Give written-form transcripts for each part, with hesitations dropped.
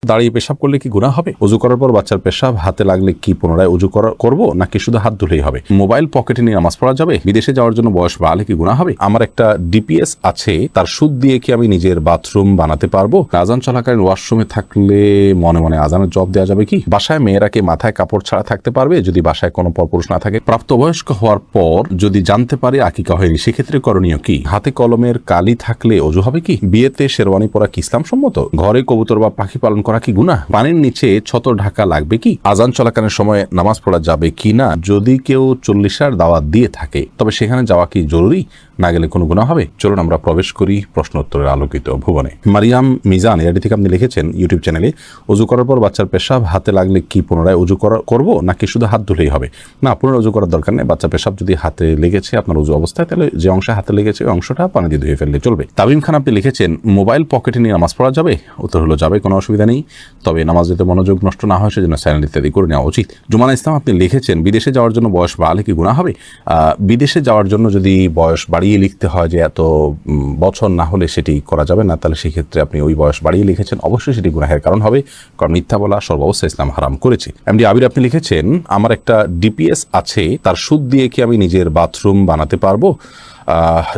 দাঁড়িয়ে পেশাব করলে কি গুনাহ হবে? ওযু করার পর বাচ্চার পেশাব হাতে লাগলে কি পুনরায় ওযু করব নাকি শুধু হাত ধুলেই হবে? মোবাইল পকেটে নিয়ে নামাজ পড়া যাবে? বিদেশে যাওয়ার জন্য বয়স বাড়লে কি গুনাহ হবে? আমার একটা ডিপিএস আছে, তার সুদ দিয়ে কি আমি নিজের বাথরুম বানাতে পারবো? আজান চলাকালীন ওয়াশরুমে থাকলে মনে মনে আজানের জবাব দেওয়া যাবে কি? বাসায় মেয়েরা কি মাথায় কাপড় ছাড়া থাকতে পারবে যদি বাসায় কোনো পরপুরুষ না থাকে? প্রাপ্তবয়স্ক হওয়ার পর যদি জানতে পারে আকিকা হয়নি, সেক্ষেত্রে করণীয় কি? হাতে কলমের কালি থাকলে ওযু হবে কি? বিয়েতে শেরওয়ানি পরা কি ইসলাম সম্মত? ঘরে কবুতর বা পাখি পালন করা কি গুনাহ? পানির নিচে ছতর ঢাকা লাগবে কি? আজান চলাকালীন সময় নামাজ পড়া যাবে কি না? যদি কেউ 40-এর দাওয়াত দিয়ে থাকে তবে সেখানে যাওয়া কি জরুরি? না গেলে কোনো গুনাহ হবে? চলুন আমরা প্রবেশ করি প্রশ্ন উত্তরের আলোকিত ভুবনে। মারিয়াম মিজান এর থেকে আপনি লিখেছেন ইউটিউব চ্যানেলে, ওযু করার পর বাচ্চার পেশাব হাতে লাগলে কি পুনরায় ওযু করব নাকি শুধু হাত ধুলেই হবে? না, পুনরায় ওযু করার দরকার নেই। বাচ্চা পেশাব যদি হাতে লেগেছে আপনার ওযু অবস্থায়, তাহলে যে অংশে হাতে লেগেছে ওই অংশটা পানি দিয়ে ধুয়ে ফেললে চলবে। তামিম খান আপনি লিখেছেন মোবাইল পকেটে নিয়ে নামাজ পড়া যাবে? উত্তর হলো যাবে, কোনো অসুবিধা নেই, তবে নামাজ যাতে মনোযোগ নষ্ট না হয় সেজন্য সাইলেন্ট ইত্যাদি করে নেওয়া উচিত। জুমানা ইসলাম আপনি লিখেছেন বিদেশে যাওয়ার জন্য বয়স বাড়লে কি গুনাহ হবে? বিদেশে যাওয়ার জন্য যদি বয়স বাড়িয়ে লিখতে হয় যে এত বছর না হলে সেটি করা যাবে না, তাহলে সেক্ষেত্রে আপনি ওই বয়স বাড়িয়ে লিখেছেন, অবশ্যই সেটি গুনাহের কারণ হবে, কারণ মিথ্যা বলা সর্বাবস্থায় ইসলাম হারাম করেছে। এমডি আবির আপনি লিখেছেন আমার একটা ডিপিএস আছে, তার সুদ দিয়ে কি আমি নিজের বাথরুম বানাতে পারবো?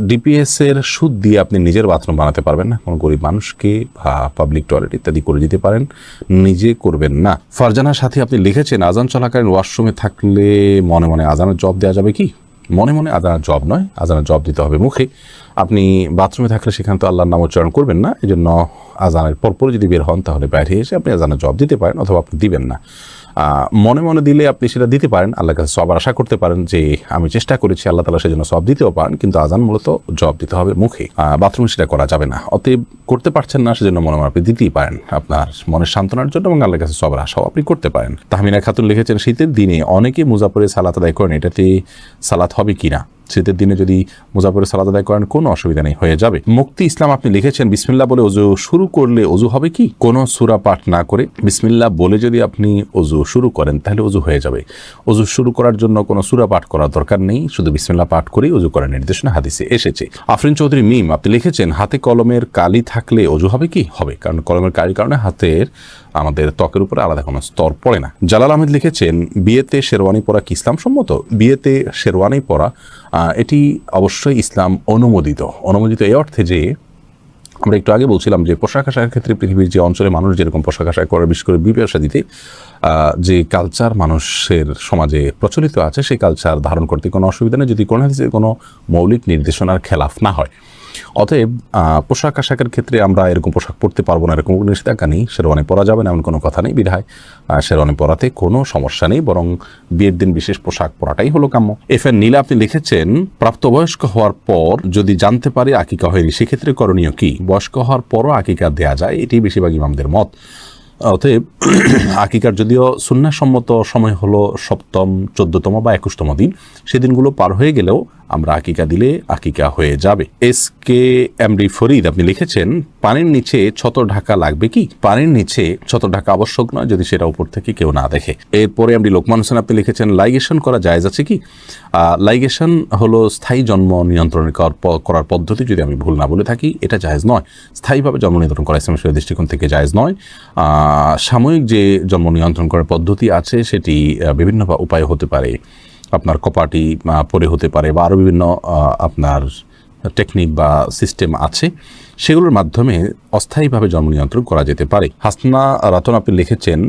ডিপিএস এর সুদ দিয়ে আপনি নিজের বাথরুম বানাতে পারবেন না, কোনো গরিব মানুষকে বা পাবলিক টয়লেট ইত্যাদি করে দিতে পারেন, নিজে করবেন না। ফারজানার সাথে আপনি লিখেছেন আজান চলাকালীন ওয়াশরুমে থাকলে মনে মনে আজানের জবাব দেওয়া যাবে কি? মনে মনে আজানের জবাব নয়, আজানের জবাব দিতে হবে মুখে। আপনি বাথরুমে থাকলে সেখানে তো আল্লাহর নাম উচ্চারণ করবেন না, এই জন্য আজানের পরপর যদি বের হন তাহলে বাইরে এসে আপনি আজানের জবাব দিতে পারেন, অথবা আপনি দিবেন না। মনে মনে দিলে আপনি সেটা দিতে পারেন, আল্লাহর কাছে সবার আশা করতে পারেন যে আমি চেষ্টা করেছি, আল্লাহ তাআলা সেজন্য সব দিতেও পারেন, কিন্তু আজান মূলত জবাব দিতে হবে মুখে, বাথরুমে সেটা করা যাবে না। অতএব করতে পারছেন না সেজন্য মনে মনে আপনি দিতেই পারেন আপনার মনের সান্ত্বনার জন্য, এবং আল্লাহর কাছে সবার আশাও আপনি করতে পারেন। তাহমিনা খাতুন লিখেছেন শীতের দিনে অনেকে মুজাফরে সালাত আদায় করেন, এটাতে সালাত হবে কিনা? শীতের দিনে যদি মুজাফরে সালাত আদায় করেন কোনো অসুবিধা নেই, হয়ে যাবে। মুক্তি ইসলাম আপনি লিখেছেন বিসমিল্লাহ বলে ওযু শুরু করলে ওযু হবে কি? কোনো সূরা পাঠ না করে বিসমিল্লাহ বলে যদি আপনি ওযু শুরু করেন তাহলে ওযু হয়ে যাবে। ওযু শুরু করার জন্য কোনো সূরা পাঠ করার দরকার নেই, শুধু বিসমিল্লাহ পাঠ করেই ওযু করার নির্দেশনা হাদিসে এসেছে। আফরিন চৌধুরী মিম আপনি লিখেছেন হাতে কলমের কালি থাকলে ওযু হবে কি? হবে, কারণ কলমের কালির কারণে হাতের আমাদের ত্বকের উপরে আলাদা কোনো স্তর পড়ে না। জালাল আহমেদ লিখেছেন বিয়েতে শেরওয়ানি পরা কি ইসলাম সম্মত? বিয়েতে শেরওয়ানি পরা এটি অবশ্যই ইসলাম অনুমোদিত এই অর্থে যে আমরা একটু আগে বলছিলাম যে পোশাক আশাকের ক্ষেত্রে পৃথিবীর যে অঞ্চলে মানুষ যেরকম পোশাক আশাক করে, বিশেষ করে বিবাহ শাদীতে যে কালচার মানুষের সমাজে প্রচলিত আছে সেই কালচার ধারণ করতে কোনো অসুবিধা নেই, যদি কোনো হাদিসে কোনো মৌলিক নির্দেশনার খেলাফ না হয়। অতএব পোশাক আশাকের ক্ষেত্রে আমরা এরকম পোশাক পরতে পারবো না এরকম কোনো নিষেধাজ্ঞা নেই, শেরওয়ানি পরা যাবে না এমন কোনো কথা নেই, বিধায় শেরওয়ানি পরাতে কোনো সমস্যা নেই, বরং বিয়ের দিন বিশেষ পোশাক পরাটাই হলো কাম্য। এফএন নীলা আপনি লিখেছেন প্রাপ্তবয়স্ক হওয়ার পর যদি জানতে পারে আকিকা হয়নি, সেক্ষেত্রে করণীয় কি? বয়স্ক হওয়ার পরও আকিকা দেয়া যায়, এটি বেশিরভাগ ইমামদের মত। অতএব আকিকার যদিও সুন্নাহসম্মত সময় হলো 7ম, 14তম বা 21তম দিন, সেদিনগুলো পার হয়ে গেলেও আমরা আকিকা দিলে আকিকা হয়ে যাবে। এসকে এমডি ফরিদ আপনি লিখেছেন পানির নিচে ছতর ঢাকা লাগবে কি? পানির নিচে ছতর ঢাকা আবশ্যক নয় যদি সেটা উপর থেকে কেউ না দেখে। এরপরে এমডি লোকমান হোসেন আপনি লিখেছেন লাইগেশন করা জায়েজ আছে কি? লাইগেশন হলো স্থায়ী জন্ম নিয়ন্ত্রণ করার পদ্ধতি, যদি আমি ভুল না বলে থাকি, এটা জায়েজ নয়। স্থায়ীভাবে জন্ম নিয়ন্ত্রণ করা ইসলামের দৃষ্টিকোণ থেকে জায়েজ নয়। সাময়িক যে জন্ম নিয়ন্ত্রণ করার পদ্ধতি আছে সেটি বিভিন্ন উপায় হতে পারে, আপনার কপাটি পরে হতে পারে, বা আরও বিভিন্ন আপনার টেকনিক বা সিস্টেম আছে, সেগুলোর মাধ্যমে অস্থায়ীভাবে জন্ম নিয়ন্ত্রণ করা যেতে পারে। হাসনা রাতন আপনি লিখেছেন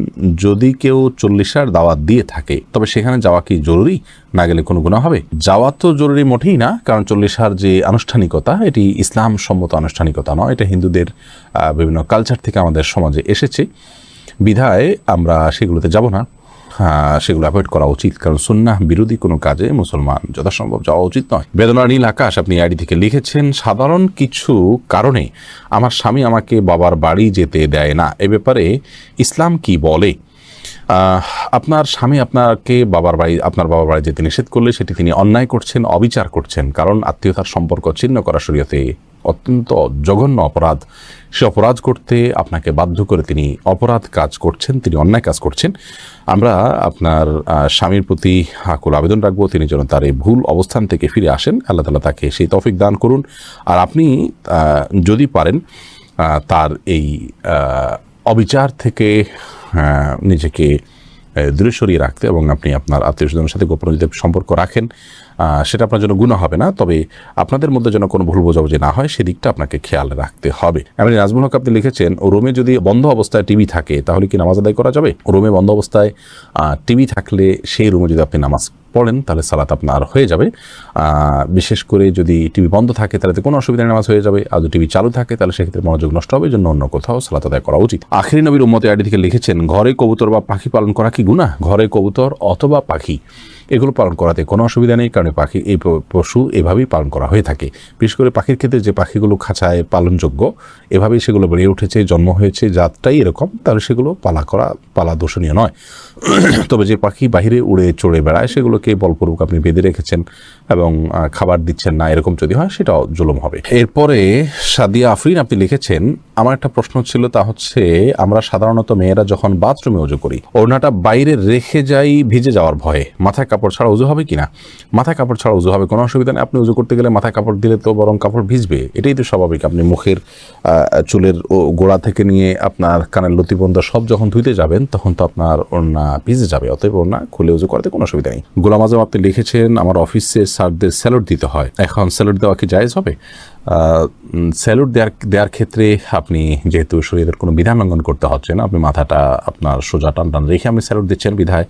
যদি কেউ 40-এর দাওয়াত দিয়ে থাকে তবে সেখানে যাওয়া কি জরুরি? না গেলে কোনো গুনাহ হবে? যাওয়া তো জরুরি মোটেই না, কারণ 40-এর যে আনুষ্ঠানিকতা এটি ইসলাম সম্মত আনুষ্ঠানিকতা নয়, এটা হিন্দুদের বিভিন্ন কালচার থেকে আমাদের সমাজে এসেছে, বিধায় আমরা সেগুলোতে যাব না, সেগুলো অ্যাভয়েড করা উচিত, কারণ সুন্নাহ বিরোধী কোনো কাজে মুসলমান যথাসম্ভব যাওয়া উচিত নয়। বেদনা নীল আকাশ আপনি আইডি থেকে লিখেছেন সাধারণ কিছু কারণে আমার স্বামী আমাকে বাবার বাড়ি যেতে দেয় না, এ ব্যাপারে ইসলাম কি বলে? আপনার স্বামী আপনার বাবার বাড়ি যেতে নিষেধ করলে সেটি তিনি অন্যায় করছেন, অবিচার করছেন, কারণ আত্মীয়তার সম্পর্ক ছিন্ন করা শরীয়তে অত্যন্ত জঘন্য অপরাধ। সে অপরাধ করতে আপনাকে বাধ্য করে তিনি অপরাধ কাজ করছেন, তিনি অন্যায় কাজ করছেন। আমরা আপনার স্বামীর প্রতি আকুল আবেদন রাখবো তিনি যেন তার এই ভুল অবস্থান থেকে ফিরে আসেন, আল্লাহ তাআলা তাকে সেই তৌফিক দান করুন। আর আপনি যদি পারেন তার এই অবিচার থেকে নিজেকে দূরে সরিয়ে রাখতে এবং আপনি আপনার আত্মীয় স্বজনের সাথে গোপন যদি সম্পর্ক রাখেন সেটা আপনার জন্য গুনাহ হবে না, তবে আপনাদের মধ্যে যেন কোনো ভুল বোঝাবুঝি না হয় সেদিকটা আপনাকে খেয়াল রাখতে হবে। এমনি নাজমুল হক আপনি লিখেছেন, রুমে যদি বন্ধ অবস্থায় টিভি থাকে তাহলে কি নামাজ আদায় করা যাবে? রুমে বন্ধ অবস্থায় টিভি থাকলে সেই রুমে যদি আপনি নামাজ পড়েন তাহলে সালাত আপনার হয়ে যাবে। বিশেষ করে যদি টিভি বন্ধ থাকে তাহলে কোনো অসুবিধা নামাজ হয়ে যাবে, আর যদি টিভি চালু থাকে তাহলে সেক্ষেত্রে মনোযোগ নষ্ট হবে, জন্য অন্য কোথাও সালাত আদায় করা উচিত। আখিরি নবীর উম্মতে আইডি থেকে লিখেছেন, ঘরে কবুতর বা পাখি পালন করা কি গুনাহ? ঘরে কবুতর অথবা পাখি এগুলো পালন করাতে কোনো অসুবিধা নেই, কারণ পাখি এই পশু এভাবেই পালন করা হয়ে থাকে। বিশেষ করে পাখির ক্ষেত্রে যে পাখিগুলো খাঁচায় পালনযোগ্য এভাবেই সেগুলো বেড়ে উঠেছে, জন্ম হয়েছে, জাতটাই এরকম, তাহলে সেগুলো পালা দোষণীয় নয়। তবে যে পাখি বাহিরে উড়ে চড়ে বেড়ায় সেগুলোকে বলপূর্বক আপনি বেঁধে রেখেছেন এবং খাবার দিচ্ছেন না, এরকম যদি হয় সেটাও জুলুম হবে। এরপরে সাদিয়া আফরিন আপনি লিখেছেন, আমার একটা প্রশ্ন ছিল, তা হচ্ছে আমরা সাধারণত মেয়েরা যখন বাথরুমে উজু করি ওড়নাটা বাইরে রেখে যাই ভিজে যাওয়ার ভয়ে, মাথায় কাপড় ছাড়া উজু হবে কিনা? মাথায় কাপড় ছাড়া উজু হবে, কোনো অসুবিধা নেই। আপনি উজু করতে গেলে মাথায় কাপড় দিলে তো বরং কাপড় ভিজবে, এটাই তো স্বাভাবিক। আপনি মুখের চুলের গোড়া থেকে নিয়ে আপনার কানের লতি পর্যন্ত সব যখন ধুইতে যাবেন তখন তো আপনার ওড়না ভিজে যাবে, অতএব ওড়না খুলে উজু করাতে কোনো অসুবিধা নেই। গোলাম আজম আপনি লিখেছেন, আমার অফিসে স্যারদের স্যালুট দিতে হয়, এখন স্যালুট দেওয়া কি জায়েজ হবে? স্যালুট দেওয়ার ক্ষেত্রে আপনি যেহেতু শরীরের কোনো বিধান লঙ্ঘন করতে হচ্ছে না, আপনি মাথাটা আপনার সোজা টান রেখে আপনি স্যালুট দিচ্ছেন বিধায়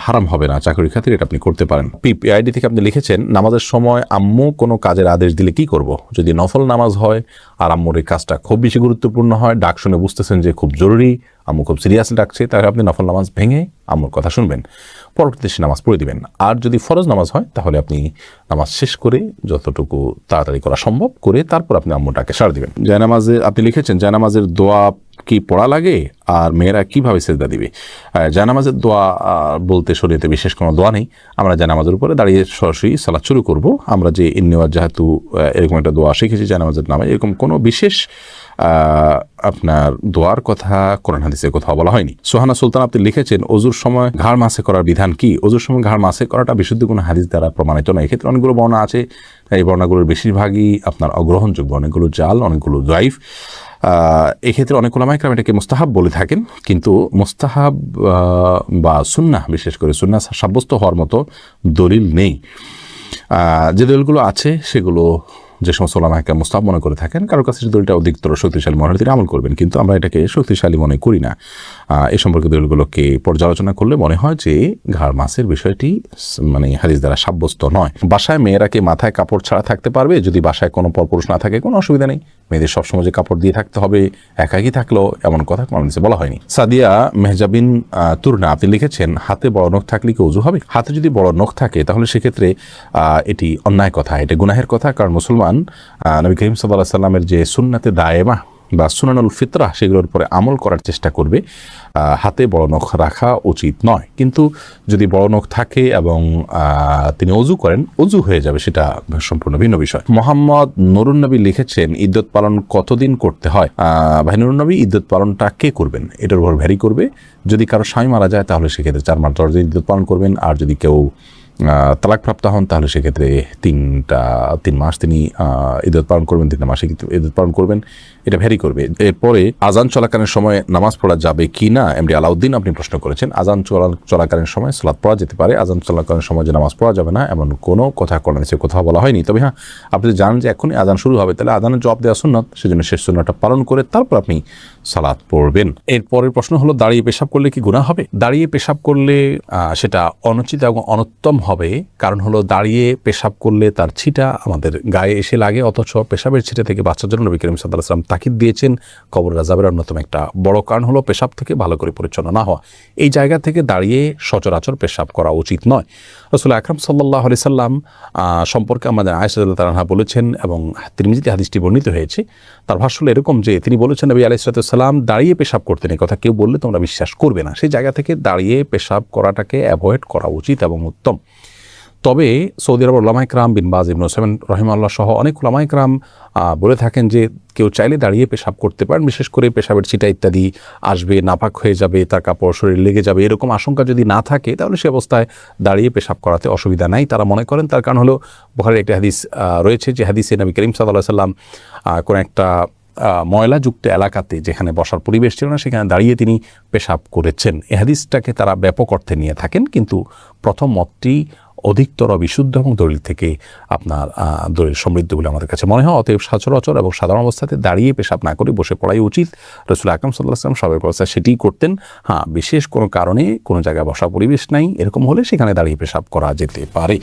হারাম হবে না, চাকরির খাতিরে এটা আপনি করতে পারেন। পিআইডি থেকে আপনি লিখেছেন, নামাজের সময় আম্মু কোনো কাজের আদেশ দিলে কি করব? যদি নফল নামাজ হয় আর আম্মুর এই কাজটা খুব বেশি গুরুত্বপূর্ণ হয়, ডাক শুনে বুঝতেছেন যে খুব জরুরি, আম্মু খুব সিরিয়াসলি ডাকছে, তাহলে আপনি নফল নামাজ ভেঙে আম্মুর কথা শুনবেন, পরবর্তীতে সে নামাজ পড়ে দিবেন। আর যদি ফরজ নামাজ হয় তাহলে আপনি নামাজ শেষ করে যতটুকু তাড়াতাড়ি করা সম্ভব করে তারপর আপনি আম্মুটাকে সাড়া দিবেন। জায়নামাজে আপনি লিখেছেন, জায়নামাজের দোয়া কি পড়া লাগে আর মেয়েরা কিভাবে সেজদা দিবে? জায়নামাজের দোয়া বলতে শরীয়তে বিশেষ কোনো দোয়া নেই। আমরা জায়নামাজের উপরে দাঁড়িয়ে সরাসরি সালাত শুরু করব। আমরা যে ইন্নেওয়াজ যেহেতু এরকম একটা দোয়া শিখেছি জায়নামাজের নামে, এরকম কোনো বিশেষ আপনার দোয়ার কথা কোরআন হাদিসে কোথাও বলা হয়নি। সোহানা সুলতান আপনি লিখেছেন, অজুর সময় ঘাড় মাসে করার বিধান কি? অজুর সময় ঘাড় মাসে করাটা বিশুদ্ধ কোনো হাদিস দ্বারা প্রমাণিত নয়। এক্ষেত্রে অনেকগুলো বর্ণনা আছে, এই বর্ণনাগুলোর বেশিরভাগই আপনার অগ্রহণযোগ্য, অনেকগুলো জাল, অনেকগুলো জয়ীফ। এক্ষেত্রে অনেক ওলামায়ে কেরাম এটাকে মুস্তাহাব বলে থাকেন, কিন্তু মুস্তাহাব বা সুন্নাহ, বিশেষ করে সুন্নাহ সাব্যস্ত হওয়ার মতো দলিল নেই। যে দলিলগুলো আছে সেগুলো যে সমস্ত ওলামায়ে কেরাম মুস্তাহাব মনে করে থাকেন, কারোর কাছে দলিলটা অধিকতর শক্তিশালী মনে হলে তিনি আমল করবেন, কিন্তু আমরা এটাকে শক্তিশালী মনে করি না। এ সম্পর্কে দলিলগুলোকে পর্যালোচনা করলে মনে হয় যে ঘাড় মাসের বিষয়টি মানে হাদিস দ্বারা সাব্যস্ত নয়। বাসায় মেয়েরা কি মাথায় কাপড় ছাড়া থাকতে পারবে? যদি বাসায় কোনো পরপুরুষ না থাকে কোনো অসুবিধা নেই, মেয়েদের সবসময় যে কাপড় দিয়ে থাকতে হবে একাকী থাকলেও এমন কথা কোনো হাদিসে বলা হয়নি। সাদিয়া মেহজাবিন তুরনা আপনি লিখেছেন, হাতে বড় নখ থাকলে কি ওযু হবে? হাতে যদি বড় নখ থাকে তাহলে সেক্ষেত্রে এটি অন্যায় কথা, এটা গুনাহের কথা, কারণ মুসলমান নবী করিম সাল্লাল্লাহু আলাইহি ওয়াসাল্লামের যে সুন্নাতে দায়েমা বা সুনানুল ফিতরা সেগুলোর উপরে আমল করার চেষ্টা করবে। হাতে বড় নখ রাখা উচিত নয়, কিন্তু যদি বড় নখ থাকে এবং তিনি অজু করেন, অজু হয়ে যাবে, সেটা সম্পূর্ণ ভিন্ন বিষয়। মোহাম্মদ নুরুন নবী লিখেছেন, ইদ্যত পালন কতদিন করতে হয়? ভাই নুরুন নবী, ইদ্যত পালনটা কে করবেন এটার উপর ভ্যারি করবে। যদি কারো স্বামী মারা যায় তাহলে সেক্ষেত্রে 4 মাস 10 দিন ইদ্যত পালন করবেন, আর যদি কেউ তালাকপ্রাপ্ত হন তাহলে সেক্ষেত্রে 3 মাস তিনি ইদ্যত পালন করবেন, 3 মাসে কিন্তু ইদ্যত পালন করবেন, এটা ভ্যারি করবে। এরপরে আজান চলাকালীন সময় নামাজ পড়া যাবে কি না, এমডি আলাউদ্দিন আপনি প্রশ্ন করেছেন। আজান চলাকালীন সময় সালাত পড়া যেতে পারে, আজান চলাকালীন সময় যে নামাজ পড়া যাবে না এমন কোনো কথা কোরআনে কোথাও বলা হয়নি। তবে হ্যাঁ, আপনি জানেন যে এখনই আজান শুরু হবে, তাহলে আজানের জবাব দেওয়া সুন্নাত, সেজন্য শেষ সুন্নাতটা পালন করে তারপর আপনি সালাত পড়বেন। এরপরের প্রশ্ন হলো, দাঁড়িয়ে পেশাব করলে কি গুনাহ হবে? দাঁড়িয়ে পেশাব করলে সেটা অনুচিত এবং অনুত্তম হবে, কারণ হলো দাঁড়িয়ে পেশাব করলে তার ছিটা আমাদের গায়ে এসে লাগে, অথচ পেশাবের ছিটা থেকে বাঁচার জন্য নবী করিম সাল্লাল্লাহু আলাইহি ওয়াসাল্লাম তাকিদ দিয়েছেন। কবর আযাবের অন্যতম একটা বড় কারণ হলো পেশাব থেকে ভালো করে পরিচ্ছন্ন না হওয়া। এই জায়গা থেকে দাঁড়িয়ে সচরাচর পেশাব করা উচিত নয়। রাসূল আকরাম সাল্লাল্লাহু আলাইহি সাল্লাম সম্পর্কে আমাদের আয়েশা রাদিয়াল্লাহু তাআলা বলেছেন, এবং তিরমিজিতে হাদিসটি বর্ণিত হয়েছে, তার ভাষ্য হলো এরকম যে তিনি বলেছেন, নবী আলাইহিস সালাম দাঁড়িয়ে পেশাব করতেন, এই কথা কেউ বললে তোমরা বিশ্বাস করবে না। সেই জায়গা থেকে দাঁড়িয়ে পেশাব করাটাকে অ্যাভয়েড করা উচিত এবং উত্তম। তবে সৌদি আরবের উলামায়ে কেরাম বিন বাজ, ইবনে উসাইমিন রাহিমাহুল্লাহ সহ অনেক উলামায়ে কেরাম বলে থাকেন যে কেউ চাইলে দাঁড়িয়ে পেশাব করতে পারেন, বিশেষ করে পেশাবের ছিটা ইত্যাদি আসবে, নাপাক হয়ে যাবে, তার কাপড় শরীর লেগে যাবে, এরকম আশঙ্কা যদি না থাকে তাহলে সে অবস্থায় দাঁড়িয়ে পেশাব করাতে অসুবিধা নাই তারা মনে করেন। তার কারণ হলো বুখারীর একটা হাদিস রয়েছে, যে হাদিসে নবী করিম সাল্লাল্লাহু আলাইহি ওয়াসাল্লাম কোন একটা ময়লাযুক্ত এলাকাতে যেখানে বসার পরিবেশ ছিল না সেখানে দাঁড়িয়ে তিনি পেশাব করেছেন। এ হাদিসটাকে তারা ব্যাপক অর্থে নিয়ে থাকেন, কিন্তু প্রথম মতটি অধিকতর বিশুদ্ধ এবং দলিল থেকে আপনার দলিল সমৃদ্ধগুলো আমাদের কাছে মনে হয়। অতএব সচরাচর এবং সাধারণ অবস্থাতে দাঁড়িয়ে পেশাব না করে বসে পড়াই উচিত। রাসূল আকরাম সাল্লাল্লাহু আলাইহি ওয়াসাল্লাম সবাই অবস্থায় সেটিই করতেন। হ্যাঁ, বিশেষ কোনো কারণে কোনো জায়গায় বসা পরিবেশ নাই এরকম হলে সেখানে দাঁড়িয়ে পেশাব করা যেতে পারে।